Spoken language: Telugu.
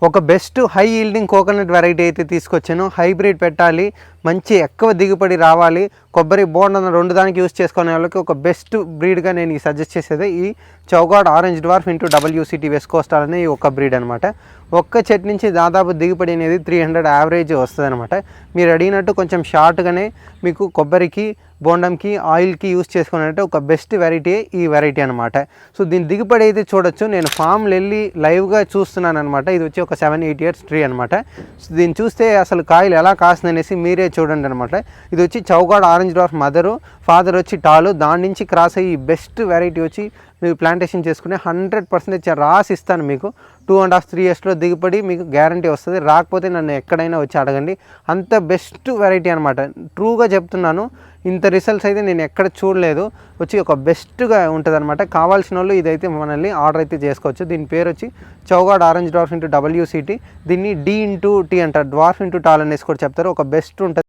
ఒక best high yielding coconut variety అయితే తీసుకొచ్చాను. హైబ్రిడ్ పెట్టాలి, మంచి ఎక్కువ దిగుబడి రావాలి, కొబ్బరి బోండం రెండు దానికి యూస్ చేసుకునే వాళ్ళకి ఒక బెస్ట్ బ్రీడ్గా నేను ఈ సజెస్ట్ చేసేది ఈ Chowghat orange dwarf into WCT west coastal అనే ఈ ఒక బ్రీడ్ అనమాట. ఒక్క చెట్టు నుంచి దాదాపు దిగుబడి అనేది 300 యావరేజ్ వస్తుంది అనమాట. మీరు అడిగినట్టు కొంచెం షార్ట్గానే మీకు కొబ్బరికి బోండంకి ఆయిల్కి యూస్ చేసుకున్నట్టు ఒక బెస్ట్ వెరైటీ ఈ వెరైటీ అనమాట. సో దీని దిగుబడి అయితే చూడొచ్చు. నేను ఫామ్లో వెళ్ళి లైవ్గా చూస్తున్నాను అనమాట. ఇది వచ్చి ఒక 7-8 ఇయర్స్ ట్రీ అనమాట. సో దీన్ని చూస్తే అసలు కాయలు ఎలా కాస్తుంది అనేసి మీరే చూడండి అనమాట. ఇది వచ్చి చౌగాడ్ ఆరెంజ్ డ్వార్ఫ్ మదరు, ఫాదర్ వచ్చి టాలు, దాని నుంచి క్రాస్ అయ్యి బెస్ట్ వెరైటీ వచ్చి మీరు ప్లాంటేషన్ చేసుకునే 100% రాసి ఇస్తాను మీకు. 2.5-3 ఇయర్స్లో దిగుబడి మీకు గ్యారంటీ వస్తుంది. రాకపోతే నన్ను ఎక్కడైనా వచ్చి అడగండి. అంత బెస్ట్ వెరైటీ అనమాట. ట్రూగా చెప్తున్నాను, ఇంత రిజల్ట్స్ అయితే నేను ఎక్కడ చూడలేదు. వచ్చి ఒక బెస్ట్గా ఉంటుంది అనమాట. కావాల్సిన వాళ్ళు ఇదైతే మనల్ని ఆర్డర్ అయితే చేసుకోవచ్చు. దీని పేరు వచ్చి చౌగాడ్ ఆరెంజ్ డ్వార్ఫ్ ఇంటూ WCT. దీన్ని D ఇంటూ T అంటారు, డ్వార్ఫ్ ఇంటూ టాల్ అనేసి కూడా చెప్తారు. ఒక బెస్ట్ ఉంటుంది.